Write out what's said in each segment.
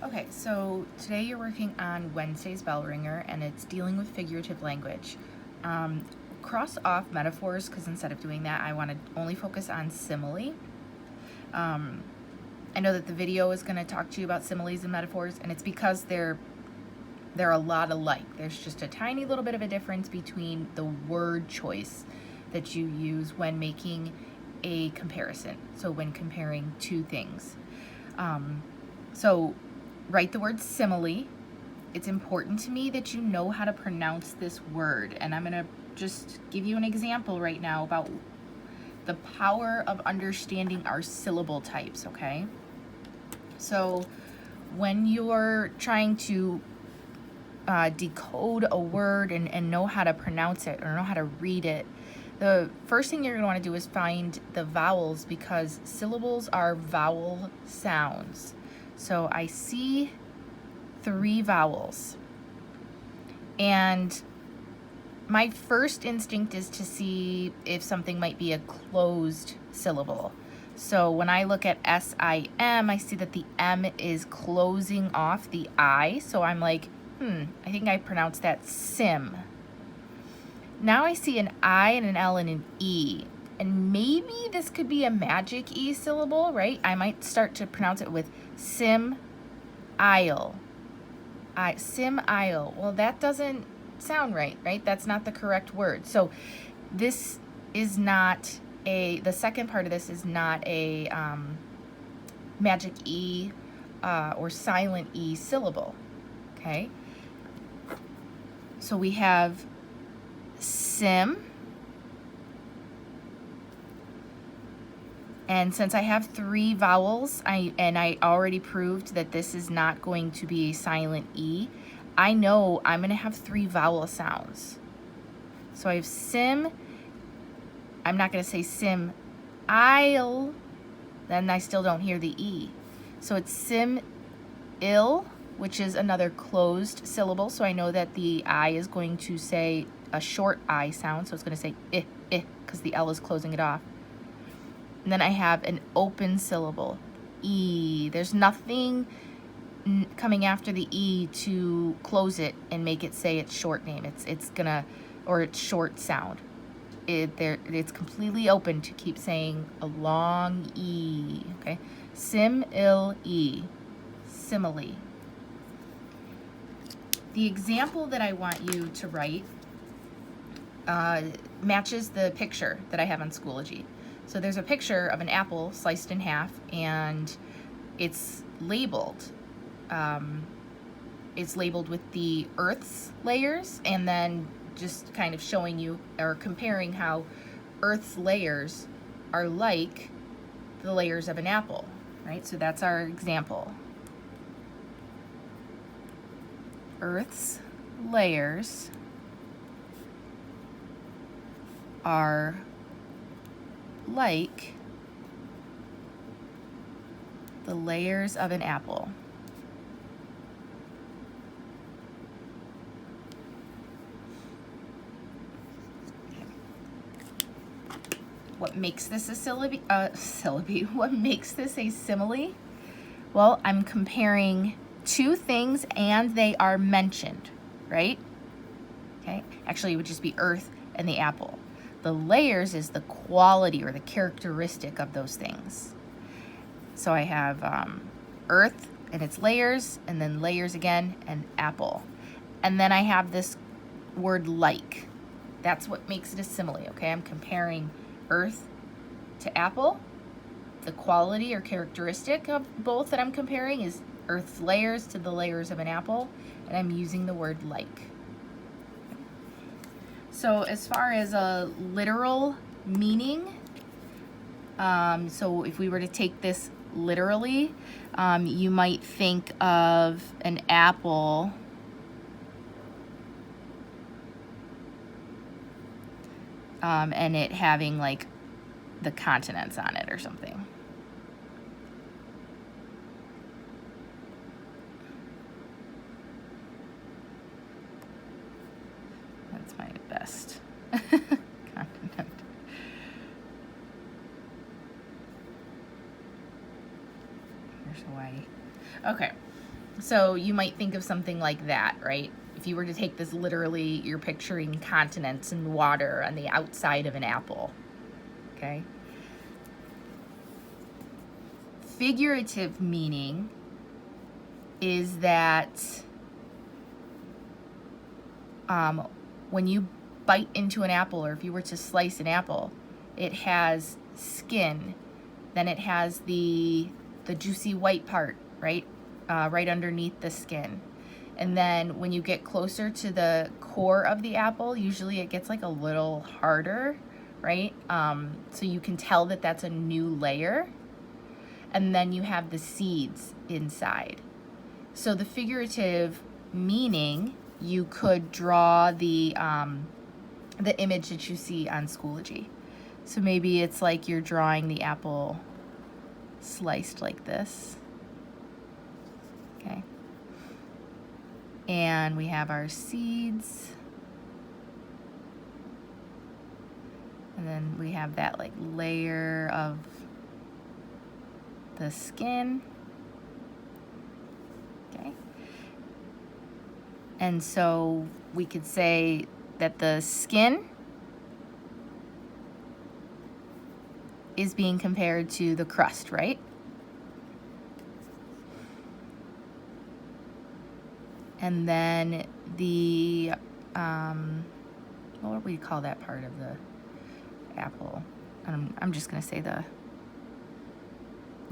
Okay, so today you're working on Wednesday's Bellringer, and it's dealing with figurative language. Um, Cross off metaphors, because instead of doing that, I want to only focus on simile. I know that the video is going to talk to you about similes and metaphors, and it's because they're a lot alike. There's just a tiny little bit of a difference between the word choice that you use when making a comparison. So when comparing two things. So write the word simile. It's important to me that you know how to pronounce this word. And I'm going to just give you an example right now about the power of understanding our syllable types, okay? So when you're trying to decode a word and know how to pronounce it or know how to read it, the first thing you're going to want to do is find the vowels, because syllables are vowel sounds. So I see 3 vowels, and my first instinct is to see if something might be a closed syllable. So when I look at S-I-M, I see that the M is closing off the I, so I'm like, I think I pronounced that sim. Now I see an I and an L and an E, and maybe this could be a magic E syllable, right? I might start to pronounce it with sim-ile. Sim-ile. Well, that doesn't sound right? That's not the correct word. So this is not the second part of this is not a magic E or silent E syllable, okay? So we have sim, and since I have 3 vowels, I already proved that this is not going to be a silent E, I know I'm going to have 3 vowel sounds. So I have sim, I'm not going to say sim-ile, then I still don't hear the E. So it's sim-ile, which is another closed syllable, so I know that the I is going to say a short I sound, so it's going to say because the L is closing it off. And then I have an open syllable, E. There's nothing coming after the E to close it and make it say its short name. It's gonna, or its short sound. It's completely open to keep saying a long E, okay? Sim-il-e, simile. The example that I want you to write matches the picture that I have on Schoology. So there's a picture of an apple sliced in half, and it's labeled. It's labeled with the Earth's layers, and then just kind of showing you or comparing how Earth's layers are like the layers of an apple, right? So that's our example. Earth's layers are like the layers of an apple. What makes this a syllable? What makes this a simile? Well, I'm comparing 2 things and they are mentioned, right? Okay, actually it would just be Earth and the apple. The layers is the quality or the characteristic of those things. So I have Earth and its layers, and then layers again, and apple. And then I have this word like. That's what makes it a simile, okay? I'm comparing Earth to apple. The quality or characteristic of both that I'm comparing is Earth's layers to the layers of an apple, and I'm using the word like. So as far as a literal meaning, so if we were to take this literally, you might think of an apple and it having like the continents on it or something. That's my best continent. Here's Hawaii. Okay, So you might think of something like that, right? If you were to take this literally, you're picturing continents and water on the outside of an apple, okay? Figurative meaning is that when you bite into an apple, or if you were to slice an apple, it has skin, then it has the juicy white part, right? Right underneath the skin. And then when you get closer to the core of the apple, usually it gets like a little harder, right? So you can tell that that's a new layer. And then you have the seeds inside. So the figurative meaning, you could draw the image that you see on Schoology. So maybe it's like you're drawing the apple sliced like this. Okay. And we have our seeds. And then we have that like layer of the skin. Okay. And so we could say that the skin is being compared to the crust, right? And then the, what would we call that part of the apple? I'm just gonna say the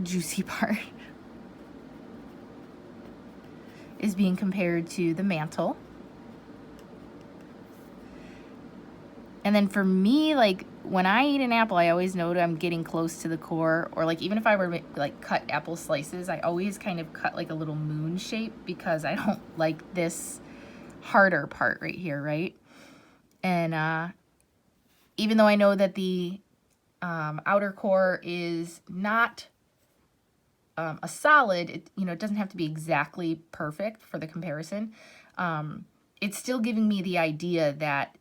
juicy part is being compared to the mantle. And then for me, like when I eat an apple, I always know that I'm getting close to the core, or like even if I were to like cut apple slices, I always kind of cut like a little moon shape because I don't like this harder part right here, right? And even though I know that the outer core is not a solid, it doesn't have to be exactly perfect for the comparison. It's still giving me the idea that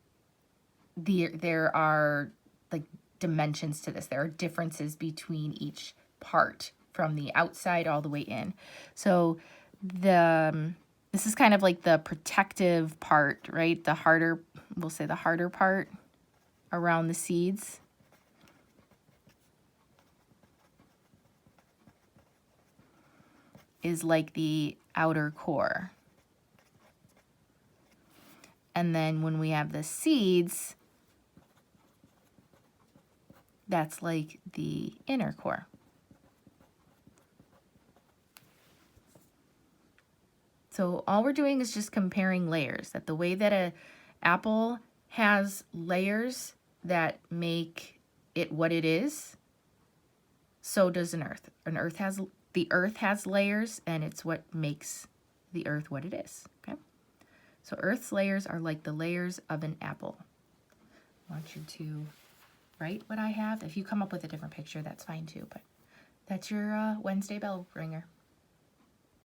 there are like dimensions to this. There are differences between each part from the outside all the way in. So this is kind of like the protective part, right? The harder, we'll say the harder part around the seeds. Is like the outer core. And then when we have the seeds, that's like the inner core. So all we're doing is just comparing layers, that the way that an apple has layers that make it what it is, so does an earth. The earth has layers, and it's what makes the earth what it is, okay? So earth's layers are like the layers of an apple. I want you to write what I have. If you come up with a different picture, that's fine too, but that's your Wednesday Bellringer.